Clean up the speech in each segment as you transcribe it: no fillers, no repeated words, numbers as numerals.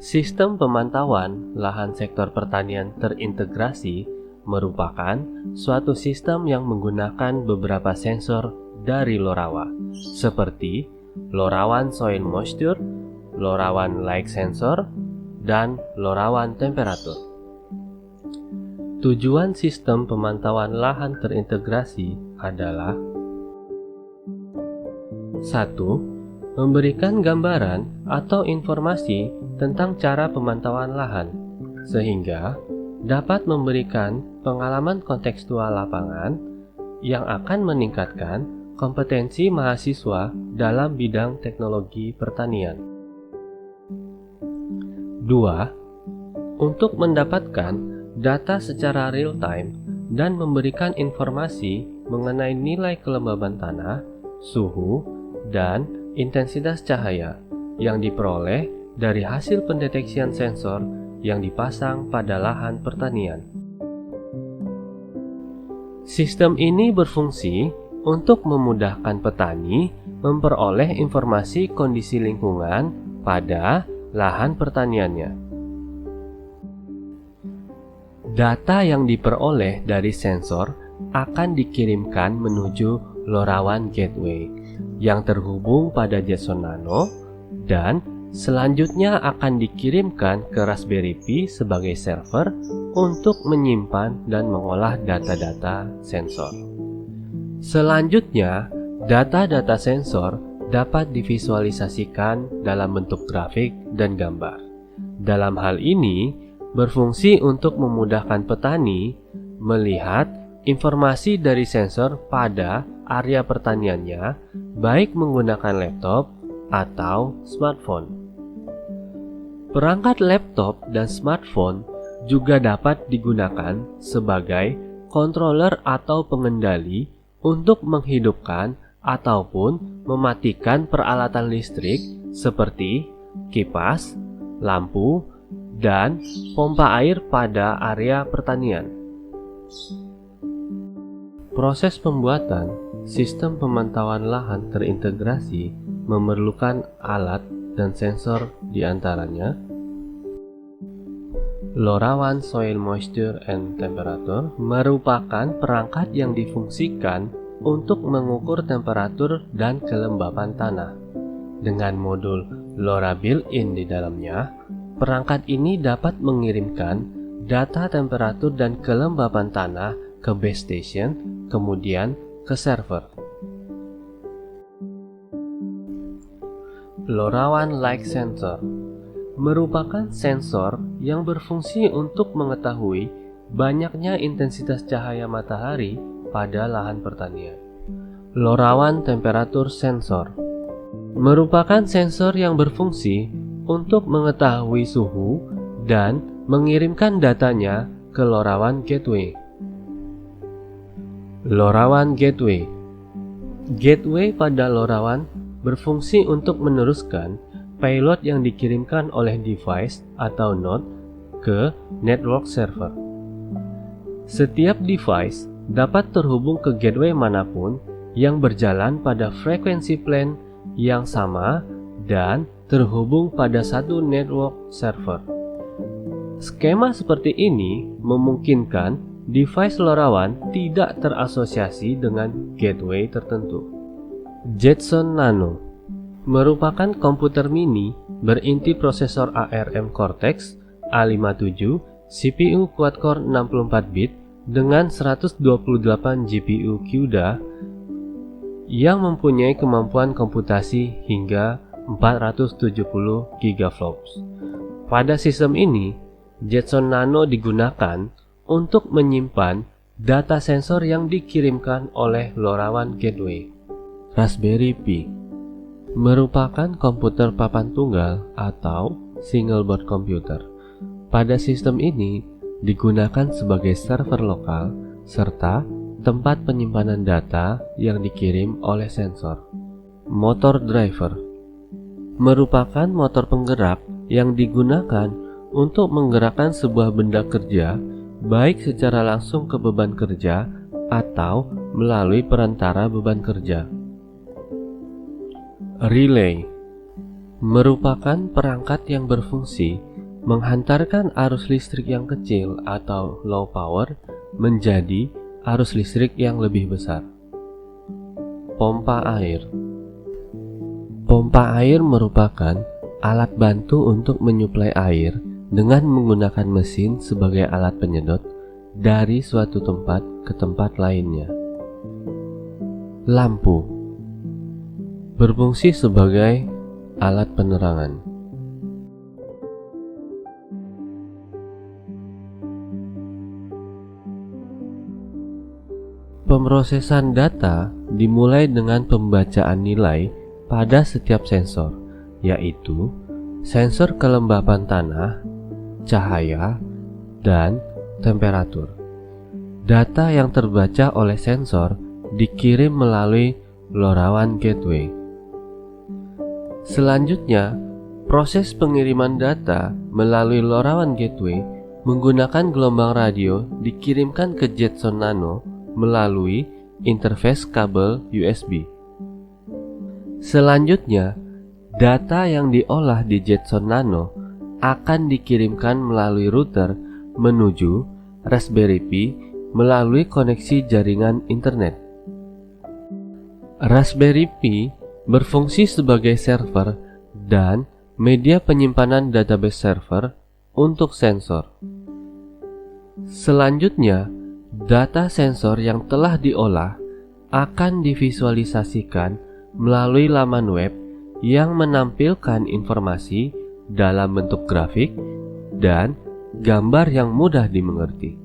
Sistem pemantauan lahan sektor pertanian terintegrasi merupakan suatu sistem yang menggunakan beberapa sensor dari LoRaWa, seperti LoRaWAN Soil Moisture, LoRaWAN Light Sensor, dan LoRaWAN Temperature. Tujuan sistem pemantauan lahan terintegrasi adalah 1. Memberikan gambaran atau informasi tentang cara pemantauan lahan, sehingga dapat memberikan pengalaman kontekstual lapangan yang akan meningkatkan kompetensi mahasiswa dalam bidang teknologi pertanian. 2. Untuk mendapatkan data secara real-time dan memberikan informasi mengenai nilai kelembaban tanah, suhu, dan intensitas cahaya yang diperoleh dari hasil pendeteksian sensor yang dipasang pada lahan pertanian. Sistem ini berfungsi untuk memudahkan petani memperoleh informasi kondisi lingkungan pada lahan pertaniannya. Data yang diperoleh dari sensor akan dikirimkan menuju LoRaWAN Gateway yang terhubung pada Jetson Nano dan selanjutnya akan dikirimkan ke Raspberry Pi sebagai server untuk menyimpan dan mengolah data-data sensor. Selanjutnya, data-data sensor dapat divisualisasikan dalam bentuk grafik dan gambar. Dalam hal ini, berfungsi untuk memudahkan petani melihat informasi dari sensor pada area pertaniannya, baik menggunakan laptop atau smartphone. Perangkat laptop dan smartphone juga dapat digunakan sebagai controller atau pengendali untuk menghidupkan ataupun mematikan peralatan listrik seperti kipas, lampu, dan pompa air pada area pertanian. Proses pembuatan sistem pemantauan lahan terintegrasi memerlukan alat dan sensor diantaranya LoRaWAN Soil Moisture and Temperature merupakan perangkat yang difungsikan untuk mengukur temperatur dan kelembapan tanah. Dengan modul LoRa built-in di dalamnya, perangkat ini dapat mengirimkan data temperatur dan kelembapan tanah ke base station, kemudian ke server. LoRaWAN Light Sensor merupakan sensor yang berfungsi untuk mengetahui banyaknya intensitas cahaya matahari pada lahan pertanian. LoRaWAN Temperature Sensor merupakan sensor yang berfungsi untuk mengetahui suhu dan mengirimkan datanya ke LoRaWAN Gateway. LoRaWAN Gateway pada LoRaWAN berfungsi untuk meneruskan payload yang dikirimkan oleh device atau node ke network server. Setiap device dapat terhubung ke gateway manapun yang berjalan pada frekuensi plan yang sama dan terhubung pada satu network server. Skema seperti ini memungkinkan device LoRaWAN tidak terasosiasi dengan gateway tertentu. Jetson Nano merupakan komputer mini berinti prosesor ARM Cortex A57, CPU quad-core 64 bit dengan 128 GPU CUDA yang mempunyai kemampuan komputasi hingga 470 gigaflops. Pada sistem ini, Jetson Nano digunakan untuk menyimpan data sensor yang dikirimkan oleh LoRaWAN Gateway. Raspberry Pi merupakan komputer papan tunggal atau single board computer. Pada sistem ini digunakan sebagai server lokal serta tempat penyimpanan data yang dikirim oleh sensor. Motor driver merupakan motor penggerak yang digunakan untuk menggerakkan sebuah benda kerja, baik secara langsung ke beban kerja atau melalui perantara beban kerja. Relay merupakan perangkat yang berfungsi menghantarkan arus listrik yang kecil atau low power menjadi arus listrik yang lebih besar. Pompa air. Pompa air merupakan alat bantu untuk menyuplai air dengan menggunakan mesin sebagai alat penyedot dari suatu tempat ke tempat lainnya. Lampu berfungsi sebagai alat penerangan. Pemrosesan data dimulai dengan pembacaan nilai pada setiap sensor, yaitu sensor kelembapan tanah, cahaya, dan temperatur. Data yang terbaca oleh sensor dikirim melalui LoRaWAN Gateway. Selanjutnya, proses pengiriman data melalui LoRaWAN Gateway menggunakan gelombang radio dikirimkan ke Jetson Nano melalui interface kabel USB. Selanjutnya, data yang diolah di Jetson Nano akan dikirimkan melalui router menuju Raspberry Pi melalui koneksi jaringan internet. Raspberry Pi berfungsi sebagai server dan media penyimpanan database server untuk sensor. Selanjutnya, data sensor yang telah diolah akan divisualisasikan melalui laman web yang menampilkan informasi dalam bentuk grafik dan gambar yang mudah dimengerti.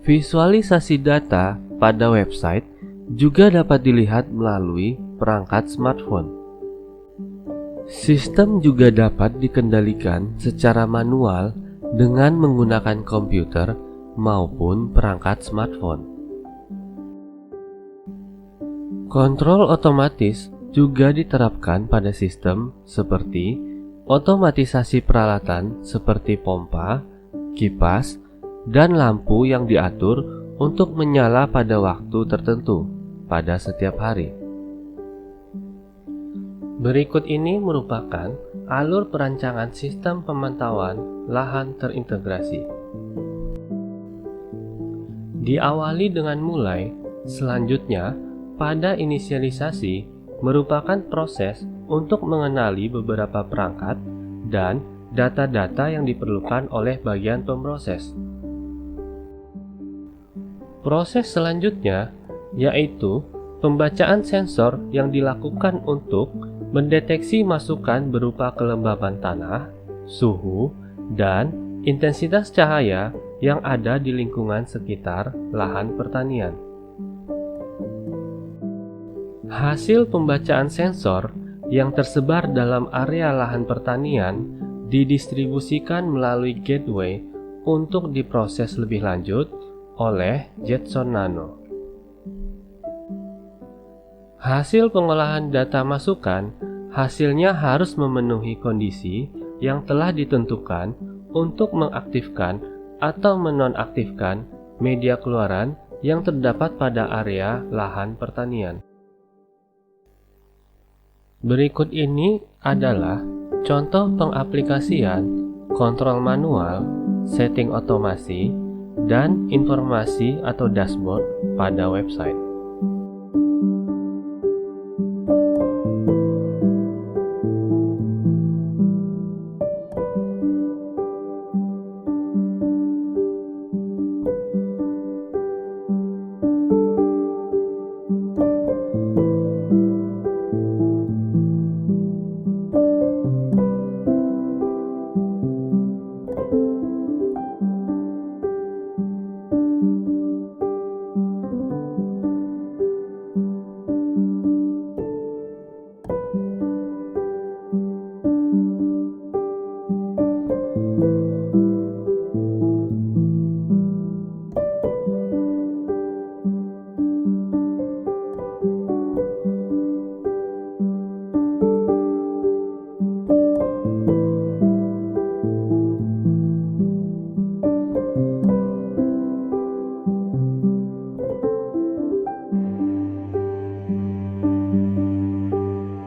Visualisasi data pada website juga dapat dilihat melalui perangkat smartphone. Sistem juga dapat dikendalikan secara manual dengan menggunakan komputer maupun perangkat smartphone. Kontrol otomatis juga diterapkan pada sistem seperti otomatisasi peralatan seperti pompa, kipas, dan lampu yang diatur untuk menyala pada waktu tertentu pada setiap hari. Berikut ini merupakan alur perancangan sistem pemantauan lahan terintegrasi. Diawali dengan mulai, selanjutnya pada inisialisasi merupakan proses untuk mengenali beberapa perangkat dan data-data yang diperlukan oleh bagian pemroses. Proses selanjutnya yaitu pembacaan sensor yang dilakukan untuk mendeteksi masukan berupa kelembapan tanah, suhu, dan intensitas cahaya yang ada di lingkungan sekitar lahan pertanian. Hasil pembacaan sensor yang tersebar dalam area lahan pertanian didistribusikan melalui gateway untuk diproses lebih lanjut oleh Jetson Nano. Hasil pengolahan data masukan hasilnya harus memenuhi kondisi yang telah ditentukan untuk mengaktifkan atau menonaktifkan media keluaran yang terdapat pada area lahan pertanian. Berikut ini adalah contoh pengaplikasian kontrol manual, setting otomasi, dan informasi atau dashboard pada website.